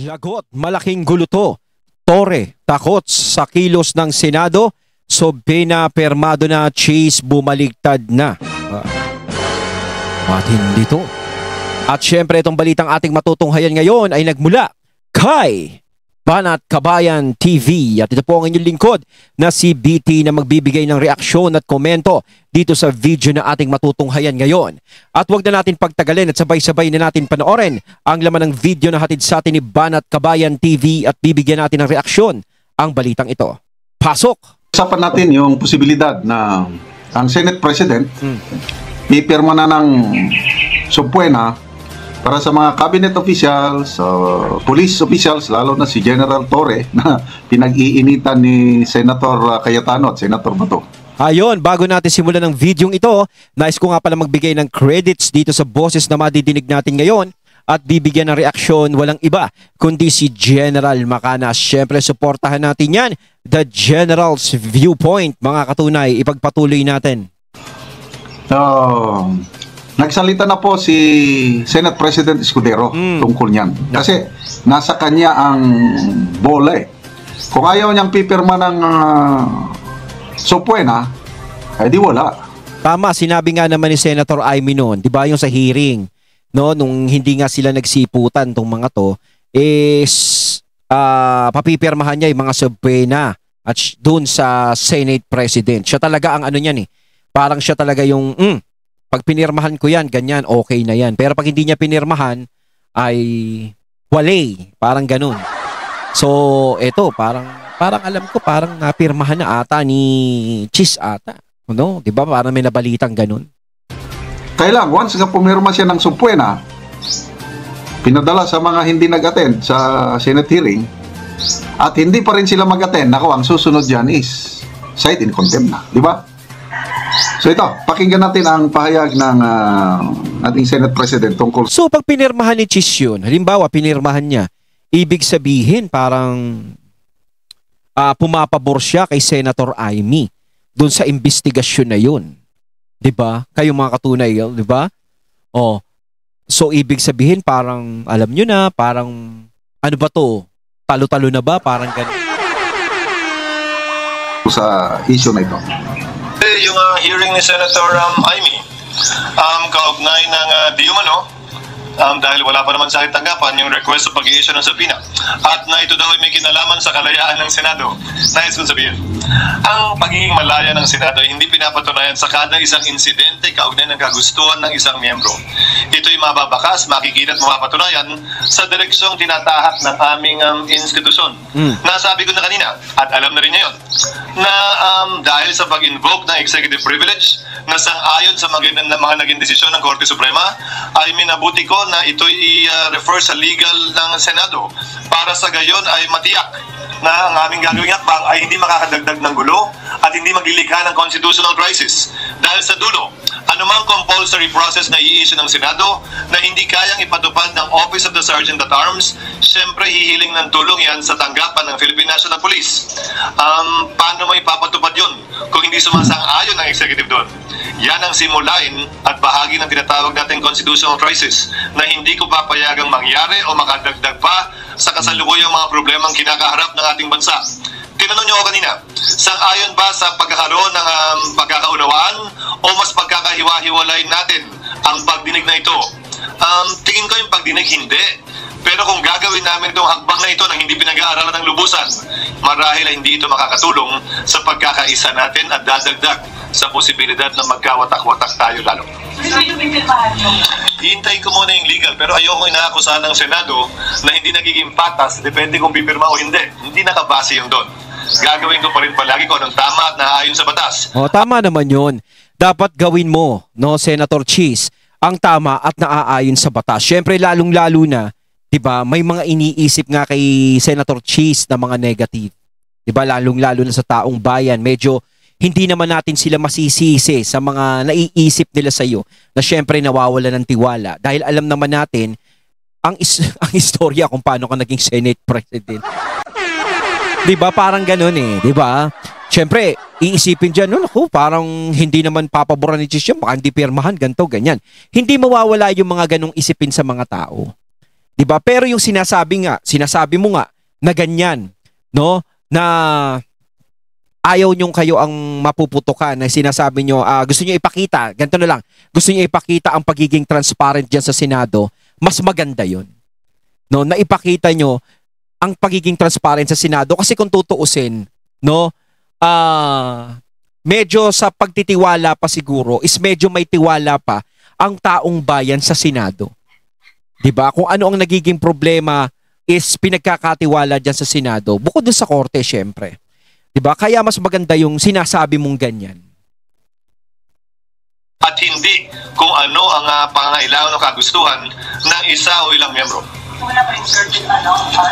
Lagot, malaking gulo to. Torre, takot sa kilos ng Senado. Sobena, permado na, Cheese, bumaligtad na. At hindi to. At syempre itong balitang ating matutunghayan ngayon ay nagmula kay Banat Kabayan TV. At ito po ang inyong lingkod na si BT na magbibigay ng reaksyon at komento dito sa video na ating matutunghayan ngayon. At huwag na natin pagtagalin at sabay-sabay na natin panoorin ang laman ng video na hatid sa atin ni Banat Kabayan TV at bibigyan natin ng reaksyon ang balitang ito. Pasok! Usapan natin yung posibilidad na ang Senate President pipirma na ng subpoena para sa mga cabinet officials, police officials, lalo na si General Torre na pinag-iinitan ni Senator Cayetano at Senator Bato. Ayon, bago natin simulan ng video ito, nais ko nga pala magbigay ng credits dito sa boses na madidinig natin ngayon at bibigyan ng reaksyon walang iba kundi si General Macana. Siyempre, suportahan natin yan. The General's Viewpoint, mga katunay, ipagpatuloy natin. Nagsalita na po si Senate President Escudero tungkol niyan. Kasi nasa kanya ang bola eh. Kung ayaw niyang pipirma ng subpoena, eh di wala. Tama, sinabi nga naman ni Senator Amy noon, di ba yung sa hearing, no, nung hindi nga sila nagsiputan tong mga to, is papipirmahan niya yung mga subpoena at doon sa Senate President. Siya talaga ang ano niyan eh. Parang siya talaga yung pag pinirmahan ko yan, ganyan, okay na yan. Pero pag hindi niya pinirmahan, ay wale. Parang ganun. So, eto, parang alam ko, parang napirmahan na ata ni Cheese ata. No? Diba? Parang may nabalitang ganun. Kailang, once nga pumirma siya ng subpoena, pinadala sa mga hindi nag-attend sa Senate hearing, at hindi pa rin sila mag-attend, ako, ang susunod dyan is cite in contempt na. Diba? So ito, pakinggan natin ang pahayag ng ating Senate President tungkol. So pag pinirmahan ni Cheese yun, halimbawa pinirmahan niya, ibig sabihin parang pumapabor siya kay Senator Amy doon sa investigasyon na yun. 'Di ba? Kayo mga katunay, 'di ba? Oh. So ibig sabihin parang alam niyo na, parang ano ba 'to? Talo-talo na ba? Parang ganun. Sa issue na ito. Yung hearing ni Senator Amy, kaugnay ng di umano, dahil wala pa naman sa akin tanggapan yung request sa pag-i-issue ng subpoena at na ito daw ay may kinalaman sa kalayaan ng Senado. Nais kong sabihin, ang pagiging malaya ng Senado ay hindi pinapatunayan sa kada isang insidente kaugnay ng kagustuhan ng isang miyembro. Ito'y mababakas, makikita at mapapatunayan sa direksyong tinatahak ng aming institusyon. Nasabi ko na kanina at alam na rin niya yun na dahil sa pag-invoke ng executive privilege na sang-ayon sa mga naging desisyon ng Korte Suprema ay minabuti ko na ito'y i-refer sa legal ng Senado para sa gayon ay matiyak na ang aming gagawing hakbang ay hindi makakadagdag ng gulo at hindi maglilikha ng constitutional crisis. Dahil sa dulo, anumang compulsory process na i-issue ng Senado na hindi kayang ipatupad ng Office of the Sergeant at Arms, syempre hihiling ng tulong yan sa tanggapan ng Philippine National Police. Paano mo ipapatupad yun kung hindi sumasang-ayon ng executive doon? Yan ang simulain at bahagi ng tinatawag natin constitutional crisis na hindi ko papayagang mangyari o makadagdag pa sa kasalukuyang mga problemang kinakaharap ng ating bansa. Tinanong niyo ako kanina, sang-ayon ba sa pagkakaroon ng pagkakaunawaan o mas pagkakahiwa-hiwalay natin ang pagdinig na ito? Tingin ko yung pagdinig hindi. Pero kung gagawin namin itong hakbang na ito na hindi pinag-aaralan ng lubusan, marahil ay hindi ito makakatulong sa pagkakaisa natin at dadagdag sa posibilidad na magkawatak-watak tayo lalo. Hihintayin ko muna yung legal, pero ayoko inaakusahan ng Senado na hindi nagiging patas, depende kung pipirma o hindi. Hindi nakabase yung doon. Gagawin ko pa rin palagi kung anong tama at naaayon sa batas. O, tama naman yun. Dapat gawin mo, no, Senator Cheese, ang tama at naaayon sa batas. Siyempre, lalong-lalo na, diba, may mga iniisip nga kay Senator Cheese na mga negative. Diba, lalong-lalo na sa taong bayan. Medyo hindi naman natin sila masisisi sa mga naiisip nila sa iyo na syempre nawawala ng tiwala. Dahil alam naman natin ang istorya kung paano ka naging Senate President. Diba, parang ganun eh. Diba? Syempre, iisipin dyan, no, naku, parang hindi naman papaboran ni Cheese yun, baka hindi pirmahan, ganito, ganyan. Hindi mawawala yung mga ganong isipin sa mga tao. 'Di ba? Pero yung sinasabi mo nga na ganyan, no? Na ayaw nyong kayo ang mapuputukan, na sinasabi nyo, gusto nyo ipakita, ganito na lang, gusto nyo ipakita ang pagiging transparent dyan sa Senado, mas maganda yon, no? Na ipakita nyo ang pagiging transparent sa Senado, kasi kung tutuusin, no, medyo sa pagtitiwala pa siguro, is medyo may tiwala pa ang taong bayan sa Senado. 'Di ba? Kung ano ang nagiging problema is pinagkakatiwala diyan sa Senado, bukod dun sa korte syempre. 'Di ba? Kaya mas maganda yung sinasabi mong ganyan. At hindi kung ano ang pangangailangan o kagustuhan ng isa o ilang miyembro. Wala pa yung certain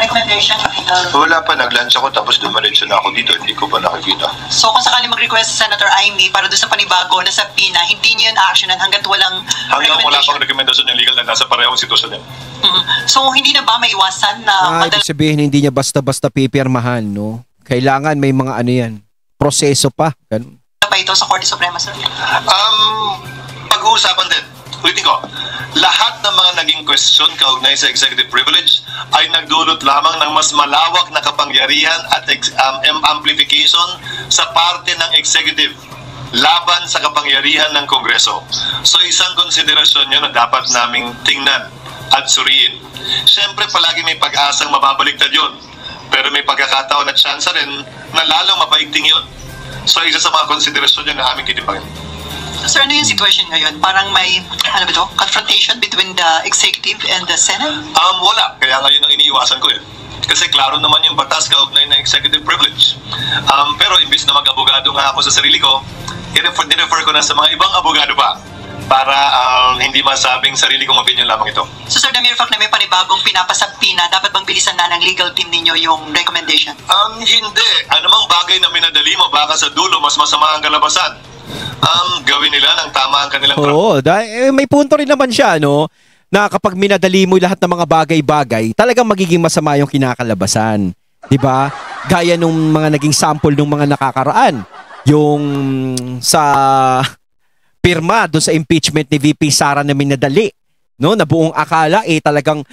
recommendation ng legal. Wala pa, nag-lunch ako tapos dumiretso na ako dito, hindi ko pa nakikita. So kung sakali mag-request si Senator Amy para doon sa panibago na sa PINA, hindi niyo yun actionan hanggat walang Hanggang wala recommendation. pang rekomendasyon ng legal na nasa parehong sitwasyon yan. So hindi na ba maiwasan na Ibig sabihin hindi niya basta-basta pipirmahan, no? Kailangan may mga ano yan, proseso pa. Ganun. pa ito sa Korte Suprema, sir? Pag-uusapan din. Ulitin ko, lahat ng mga naging question kaugnay sa executive privilege ay nagdulot lamang ng mas malawak na kapangyarihan at amplification sa parte ng executive laban sa kapangyarihan ng Kongreso. So isang konsiderasyon yun na dapat naming tingnan at suriin. Siyempre palagi may pag-asang mababaliktad yun, pero may pagkakataon at tsansa rin na lalong mapaigting yun. So isa sa mga konsiderasyon yun na aming titipagin. Sir, ano yung situation ngayon? Parang may, ano ba ito, confrontation between the executive and the Senate? Wala. Kaya ngayon ang iniiwasan ko yun. Kasi klaro naman yung batas kaugnay ng executive privilege. Pero imbis na mag-abogado nga ako sa sarili ko, i-refer ko na sa mga ibang abogado pa para hindi masabing sarili kong opinion lamang ito. So sir, the mere fact na may panibagong pinapasapina, dapat bang bilisan na ng legal team ninyo yung recommendation? Hindi. Anumang bagay na minadali mo, baka sa dulo mas masama ang kalabasan. Gawin nila ng tama ang kanilang Oo, dahil may punto rin naman siya, no? Na kapag minadali mo lahat ng mga bagay-bagay, talagang magiging masama yung kinakalabasan. 'Di ba? Gaya nung mga naging sample nung mga nakakaraan, yung sa pirma doon sa impeachment ni VP Sara na minadali, no? Na buong akala talagang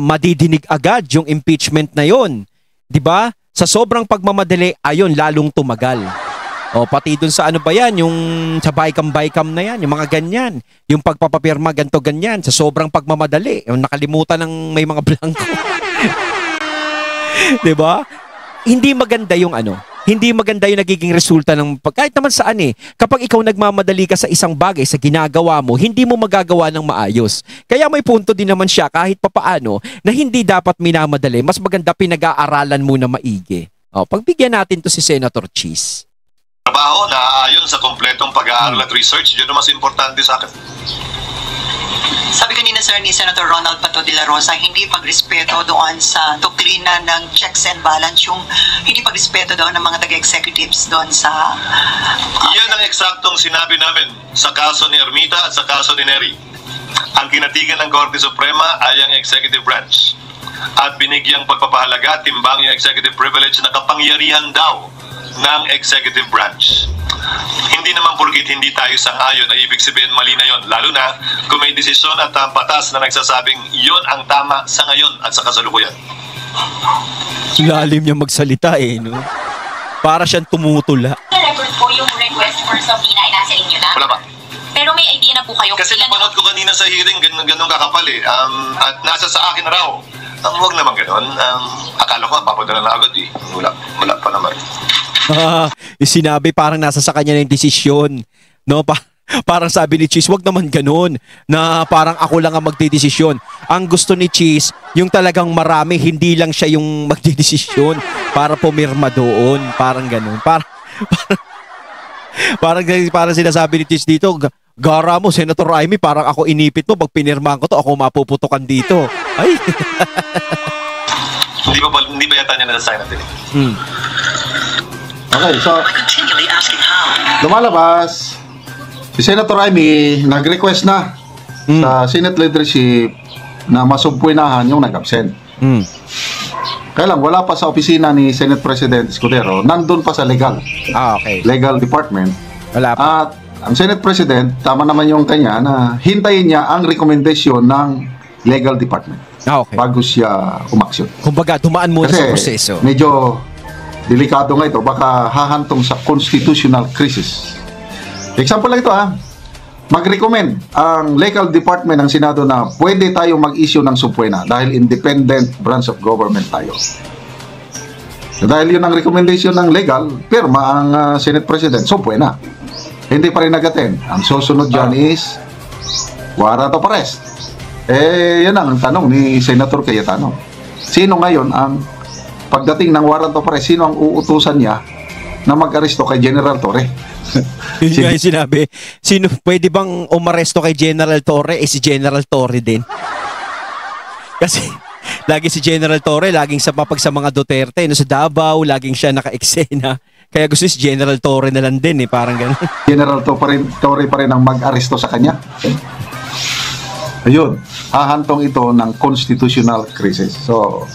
madidinig agad yung impeachment na 'yon. 'Di ba? Sa sobrang pagmamadali, ayon lalong tumagal. O pati dun sa ano ba yan, yung sa Bicam na yan, yung mga ganyan. Yung pagpapapirma, ganto ganyan, sa sobrang pagmamadali. Yung nakalimutan ng may mga blanco. Diba? Hindi maganda yung ano, hindi maganda yung nagiging resulta ng, kahit naman saan kapag ikaw nagmamadali ka sa isang bagay, sa ginagawa mo, hindi mo magagawa ng maayos. Kaya may punto din naman siya, kahit papaano, na hindi dapat minamadali, mas maganda pinag-aaralan mo na maigi. O, pagbigyan natin to si Senator Cheese. trabaho na ayon sa kompletong pag-aaral at research, yun ang mas importante sa akin. Sabi kanina sir ni Senator Ronald Pato de la Rosa, hindi pagrespeto doon sa doktrina ng checks and balance, yung hindi pagrespeto doon ng mga taga-executives doon sa... Yan ang eksaktong sinabi namin sa kaso ni Ermita at sa kaso ni Neri. Ang kinatigan ng Korte Suprema ay ang executive branch at binigyang pagpapahalaga at timbang yung executive privilege na kapangyarihan daw ng executive branch. Hindi naman porkit hindi tayo sang-ayon na ibig sabihin mali na yon, lalo na kung may desisyon at batas na nagsasabing yon ang tama sa ngayon at sa kasalukuyan. Lalim niya magsalita no? Para siyang tumutula. Na-record po yung request for subpoena ay nasa inyo na. Wala ba? Pero may idea na po kayo. Kasi napanood ko kanina sa hearing, ganun kakapal at nasa sa akin raw. Huwag naman ganun. Akala ko papadala na agad Wala pa naman. Sinabi parang nasa sa kanya na yung desisyon. No? Parang sabi ni Cheese, wag naman ganun. Na parang ako lang ang magdidesisyon. Ang gusto ni Cheese, yung talagang marami, hindi lang siya yung magdidesisyon para pumirma doon. Parang ganun. Parang sinasabi ni Cheese dito, gara mo, Senator Amy, parang ako inipit mo. Pag pinirmahan ko to, ako mapuputukan dito. Ay! Hindi ba yata niya nasasign natin? Okay, so lumalabas si Senator Amy, nag-request na sa Senate leadership na masubpuinahan yung nag-absent. Kaya lang, wala pa sa opisina ni Senate President Escudero, nandun pa sa legal department. Wala pa. At ang Senate President, tama naman yung kanya na hintayin niya ang recommendation ng legal department Okay. bago siya umaksyon. Kumbaga, dumaan muna sa Kasi proseso. medyo delikado nga ito, baka hahantong sa constitutional crisis. Example lang ito mag-recommend ang legal department ng Senado na pwede tayo mag-issue ng subpoena dahil independent branch of government tayo. Dahil yun ang recommendation ng legal, pirma ang Senate President, subpoena. Hindi pa rin nag-attend. Ang susunod dyan is warrant of arrest. Yan ang tanong ni Senator Cayetano. Sino ngayon ang pagdating ng warrant of arrest, sino ang uutusan niya na mag-aresto kay General Torre? Yun nga yung sinabi. Sino pwede bang umaresto kay General Torre? Si General Torre din. Kasi lagi si General Torre, laging sa papag sa mga Duterte, sa Davao, laging siya naka-eksena. Kaya gusto si General Torre na lang din parang gano'n. General Torre pa rin ang mag-aresto sa kanya. Ayun, hahantong ito ng constitutional crisis. So,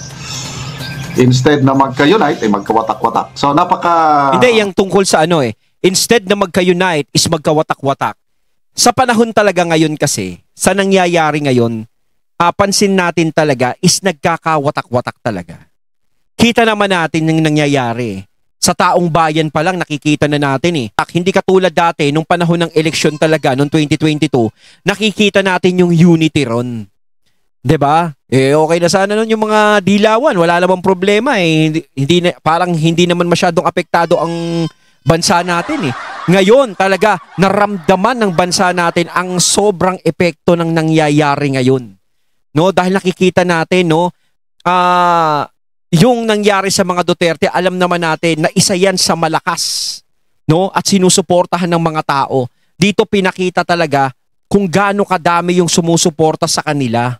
instead na magka-unite, magkawatak-watak. So, Hindi, yung tungkol sa instead na magka-unite is magkawatak-watak. Sa panahon talaga ngayon kasi, sa nangyayari ngayon, pansin natin talaga is nagkakawatak-watak talaga. Kita naman natin yung nangyayari. Sa taong bayan pa lang nakikita na natin Hindi katulad dati nung panahon ng eleksyon talaga noong 2022, nakikita natin yung unity ron. 'Di ba? Okay na sana noon yung mga dilawan, wala namang problema parang hindi naman masyadong apektado ang bansa natin Ngayon talaga naramdaman ng bansa natin ang sobrang epekto ng nangyayari ngayon. No, dahil nakikita natin yung nangyari sa mga Duterte, alam naman natin na isa yan sa malakas, at sinusuportahan ng mga tao. Dito pinakita talaga kung gaano kadami yung sumusuporta sa kanila.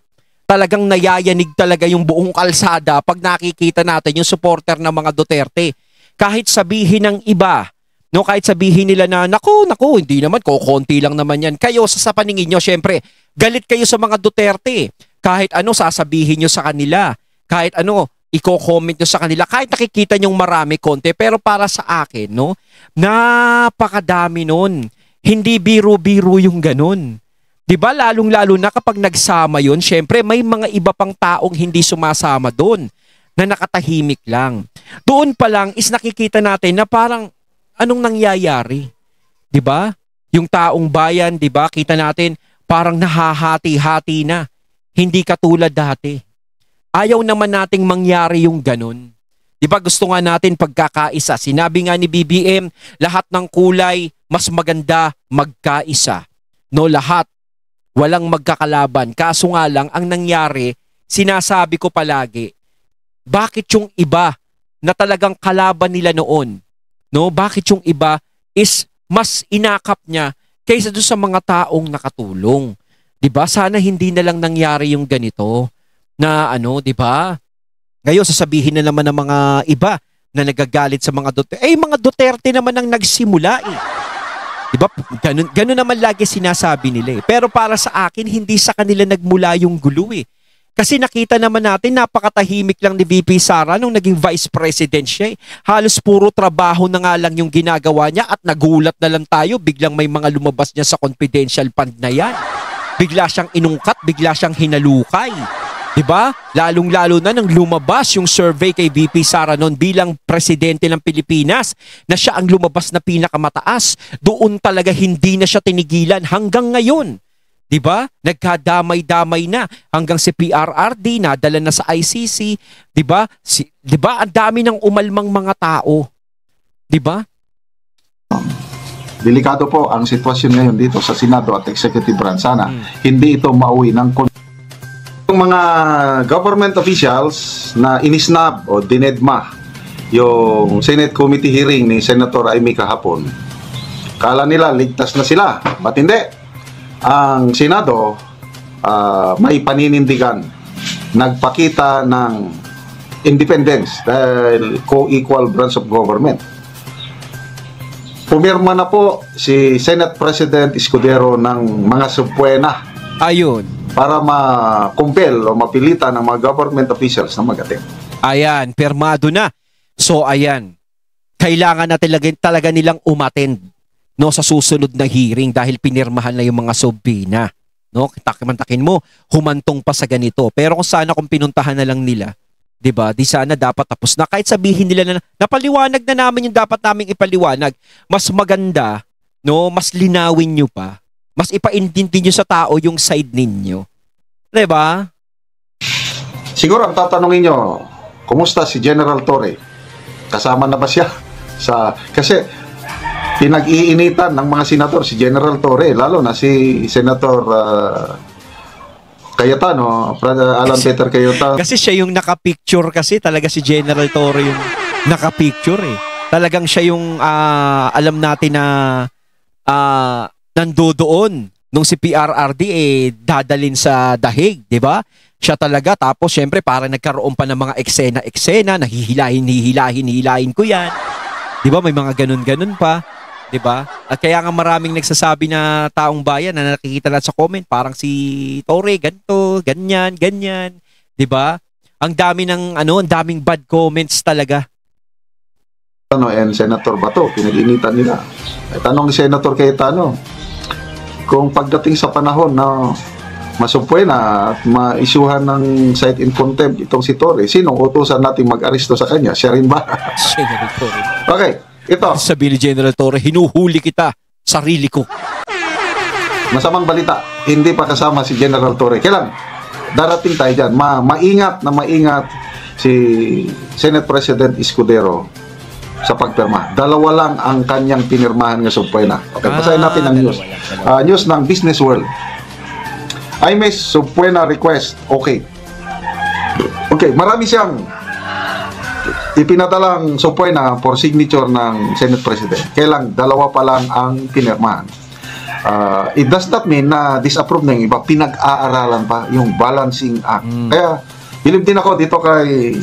Talagang nayayanig talaga yung buong kalsada pag nakikita natin yung supporter ng mga Duterte. Kahit sabihin ng iba, kahit sabihin nila na, naku, hindi naman, konti lang naman yan. Kayo, sa paningin nyo, syempre, galit kayo sa mga Duterte. Kahit sasabihin nyo sa kanila. Kahit i-comment nyo sa kanila, kahit nakikita nyong marami konti, pero para sa akin, napakadami nun. Hindi biro-biro yung ganun. Diba, lalong-lalo na kapag nagsama yun, syempre may mga iba pang taong hindi sumasama doon, na nakatahimik lang. Doon pa lang is nakikita natin na parang anong nangyayari. Diba? Yung taong bayan, diba, kita natin parang nahahati-hati na. Hindi katulad dati. Ayaw naman nating mangyari yung ganun. Diba gusto nga natin pagkakaisa. Sinabi nga ni BBM, lahat ng kulay, mas maganda magkaisa. Lahat. Walang magkakalaban. Kaso nga lang, ang nangyari, sinasabi ko palagi, bakit yung iba na talagang kalaban nila noon, bakit yung iba is mas inakap niya kaysa doon sa mga taong nakatulong. Diba? Sana hindi na lang nangyari yung ganito. Na di ba? Ngayon sasabihin na naman ng mga iba na nagagalit sa mga Duterte. Mga Duterte naman ang nagsimula Di ba? Ganun naman lagi sinasabi nila Pero para sa akin, hindi sa kanila nagmula yung gulo Kasi nakita naman natin, napakatahimik lang ni VP Sara nung naging Vice President siya Halos puro trabaho na nga lang yung ginagawa niya at nagulat na lang tayo, biglang may mga lumabas niya sa confidential fund na yan. Bigla siyang inungkat, bigla siyang hinalukay. Diba? Lalong-lalo na nang lumabas yung survey kay VP Sara noon bilang presidente ng Pilipinas na siya ang lumabas na pinakamataas. Doon talaga hindi na siya tinigilan hanggang ngayon. Diba? Nagkadamay-damay na hanggang si PRRD nadala na sa ICC. Diba? Diba? Ang dami ng umalmang mga tao. Diba? Delikado po ang sitwasyon ngayon dito sa Senado at Executive Branch. Sana hindi ito mauwi ng yung mga government officials na inisnab o dinedma yung Senate Committee hearing ni Senator Amy kahapon. Kala nila ligtas na sila. Ba't hindi? Ang Senado may paninindigan. Nagpakita ng independence dahil co-equal branch of government. Pumirma na po si Senate President Escudero ng mga subpoena. Ayun. Para ma-compel o mapilitan ng mga government officials na mag-attend. Ayan, permado na. So ayan, kailangan na talaga nilang umattend sa susunod na hearing dahil pinirmahan na yung mga subpoena. no? Takin mo, humantong pa sa ganito. Pero kung pinuntahan na lang nila, 'di ba? Di sana dapat tapos na, kahit sabihin nila na napaliwanag na namin yung dapat naming ipaliwanag. Mas maganda, no? Mas linawin nyo pa. Mas ipaintindi nyo sa tao yung side ninyo. 'Di ba? Siguro ang tatanungin nyo, kumusta si General Torre? Kasama na ba siya? Kasi pinag-iinitan ng mga senador si General Torre, lalo na si Senator Cayetano, Alan Peter Cayetano. Kasi siya yung nakapicture, kasi talaga si General Torre yung nakapicture eh. Talagang siya yung alam natin na nandoon nung si PRRD dadalin sa dahig, 'di ba? Siya talaga, tapos syempre parang nagkaroon pa ng mga eksena, hihilahin ko 'yan. 'Di ba? May mga ganun pa, 'di ba? At kaya nga maraming nagsasabi na taong bayan na nakikita natin sa comment, parang si Torre ganto, ganyan, 'di ba? Ang daming bad comments talaga. And Senator Bato, pinag-initan nila. Tanong ni Senator Cayetano, kung pagdating sa panahon na masupwe na at ma-isyuhan ng cite in contempt itong si Torre, sinong utusan natin mag-aresto sa kanya? Siya rin ba? General Torre. Okay, ito. Sabi ni General Torre, hinuhuli kita, sarili ko. Masamang balita, hindi pa kasama si General Torre. Kailan? Darating tayo dyan. Maingat si Senate President Escudero sa pagpirma. Dalawa lang ang kanyang pinirmahan ng subpoena. Okay, basahin natin ang news. News ng Business World. IME's subpoena request. Okay, marami siyang ipinadalang subpoena for signature ng Senate President. Kailang dalawa pa lang ang pinirmahan. It does not mean na disapprove na yung iba. Pinag-aaralan pa yung balancing act. Kaya, bilib din ako dito kay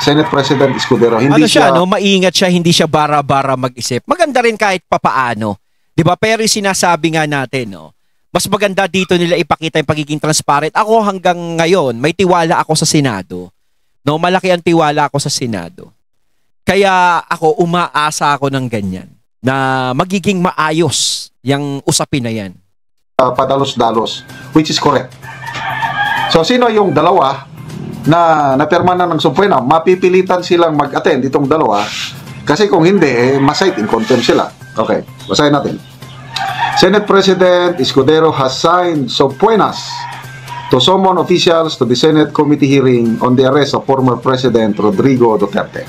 Senate President Escudero. Hindi maingat siya, hindi siya bara-bara mag-isip. Maganda rin kahit papaano. 'Di ba? Pero yung sinasabi nga natin, no, mas maganda dito nila ipakita yung pagiging transparent. Ako hanggang ngayon, may tiwala ako sa Senado. No, malaki ang tiwala ako sa Senado. Kaya ako umaasa ako ng ganyan na magiging maayos yung usapin na yan. Padalos-dalos, which is correct. So sino yung dalawa na napirma na ng subpoena? Mapipilitan silang mag-attend itong dalawa kasi kung hindi, ma-cite in contempt sila. Okay, basahin natin. Senate President Escudero has signed subpoenas to summon officials to the Senate committee hearing on the arrest of former President Rodrigo Duterte.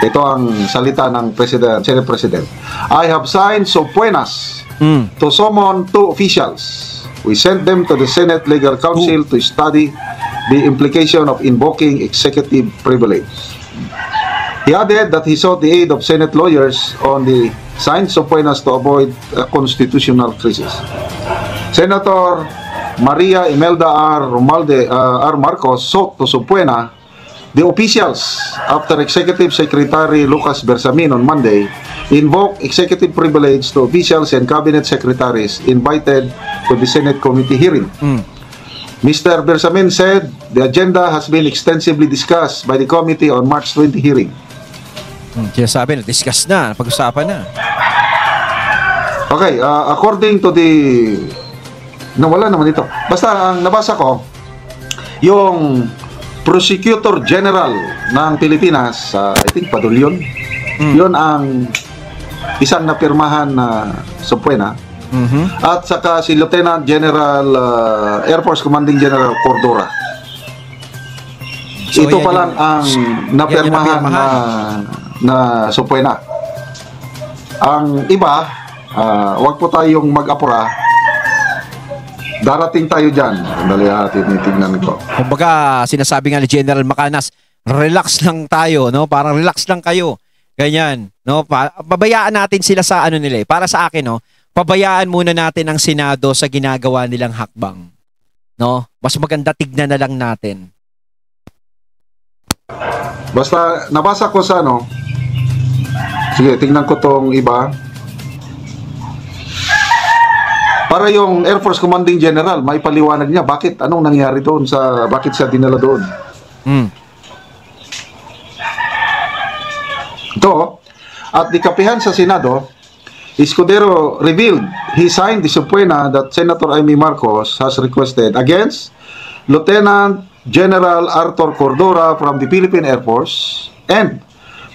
Ito ang salita ng Senate President. I have signed subpoenas to summon 2 officials. We sent them to the Senate Legal Counsel to study the implication of invoking executive privilege. He added that he sought the aid of Senate lawyers on the signed subpoenas to avoid a constitutional crisis. Senator Maria Imelda R. Marcos sought to subpoena the officials after Executive Secretary Lucas Bersamin on Monday invoked executive privilege to officials and cabinet secretaries invited to the Senate committee hearing. Mr. Bersamin said the agenda has been extensively discussed by the committee on March 20 hearing. Kaya sabi na, discuss na, pag-usapan na. Okay, according to the... Nawala naman ito. Basta, ang nabasa ko, yung Prosecutor General ng Pilipinas, I think Padulyon, yun ang isang napirmahan na subpoena. At saka si Lieutenant General Air Force Commanding General Cordora. So, ito pa lang ang napirmahan na subpoena. Ang iba, wag po tayong mag-apura. Darating tayo dyan. Sandali natin, tingnan ko. Kumbaga, sinasabi nga ni General Macanas, relax lang tayo, no? Parang relax lang kayo. Ganyan, no? Pabayaan natin sila sa ano nila. Para sa akin, no? Pabayaan muna natin ang Senado sa ginagawa nilang hakbang. No? Mas maganda tignan na lang natin. Basta nabasa ko sa ano. Sige, tingnan ko tong iba. Para yung Air Force Commanding General, may paliwanag niya bakit anong nangyari doon bakit siya dinala doon. Ito, at di kapihan sa Senado, Escudero revealed he signed the subpoena that Senator Amy Marcos has requested against Lieutenant General Arthur Cordora from the Philippine Air Force and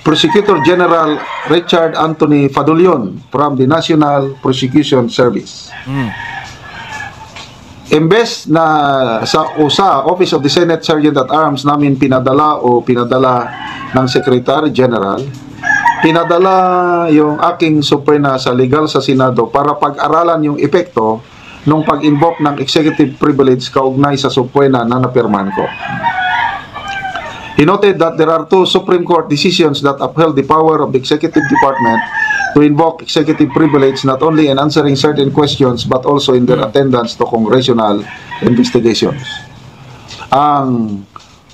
Prosecutor General Richard Anthony Fadulion from the National Prosecution Service. Imbes na sa USA, Office of the Senate Sergeant at Arms namin pinadala ng Secretary General, pinadala yung aking subpoena sa legal sa Senado para pag-aralan yung epekto nung pag-invoke ng executive privilege kaugnay sa subpoena na napirmahan ko. He noted that there are 2 Supreme Court decisions that upheld the power of the Executive Department to invoke executive privilege not only in answering certain questions but also in their attendance to congressional investigations. Ang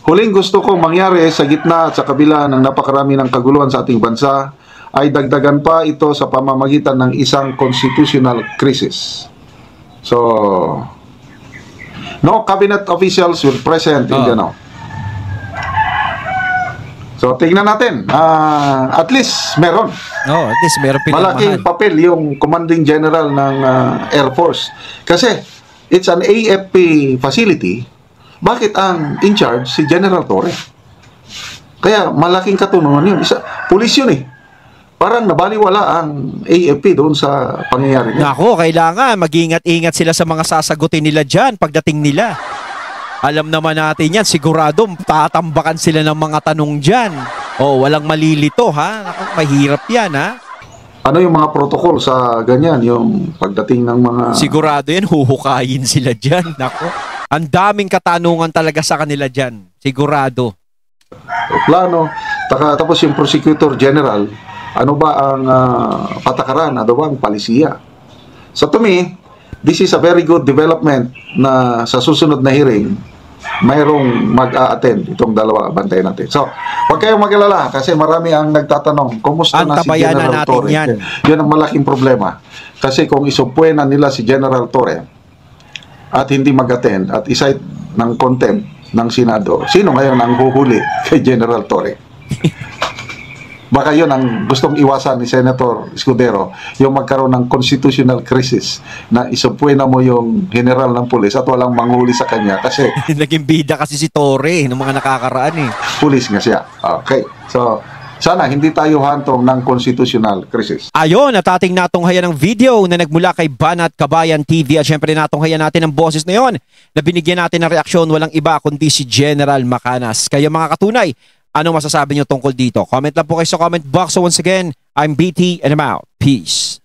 huling gusto kong mangyari sa gitna at sa kabila ng napakarami ng kaguluhan sa ating bansa ay dagdagan pa ito sa pamamagitan ng isang constitutional crisis. So, no cabinet officials will present in the know. So, tingnan natin. At least meron. At least meron Malaking papel yung commanding general ng Air Force. Kasi, it's an AFP facility. Bakit ang in charge si General Torre? Kaya, malaking katunungan yun. Pulis yun eh. Parang nabaliwala ang AFP doon sa pangyayari niya. Nako, kailangan mag-ingat-ingat sila sa mga sasagutin nila dyan pagdating nila. Alam naman natin yan, sigurado tatambakan sila ng mga tanong dyan. Walang malilito ha. Naku, mahirap yan ha. Ano yung mga protocol sa ganyan, yung pagdating ng mga... Sigurado yan, huhukayin sila dyan. Nako, ang daming katanungan talaga sa kanila dyan. Sigurado. Plano, tapos yung Prosecutor General, ano ba ang patakaran, ano ba ang palisiya? So to me, this is a very good development na sa susunod na hearing, mayroong mag-a-attend itong dalawa, bantayan natin. So, huwag kayong mag-alala kasi marami ang nagtatanong, kumusta na si General Torre? Yan. Yun ang malaking problema. Kasi kung isupwena nila si General Torre at hindi mag-attend at isite ng contempt ng Senado, sino ngayon ang huhuli kay General Torre? Baka yun ang gustong iwasan ni Senator Escudero, yung magkaroon ng constitutional crisis na isupwena mo yung general ng pulis at walang manghuli sa kanya kasi Naging bida kasi si Torre ng mga nakakaraan eh. pulis nga siya. Okay. So, sana hindi tayo hantong ng constitutional crisis. Ayon, at ating natunghayan ng video na nagmula kay Banat Kabayan TV at syempre natunghayan natin ang boses na yon na binigyan natin ng reaksyon walang iba kundi si General Macanas. Kaya mga katunay, ano masasabi nyo tungkol dito? Comment lang po kayo sa comment box. So once again, I'm BT and I'm out. Peace.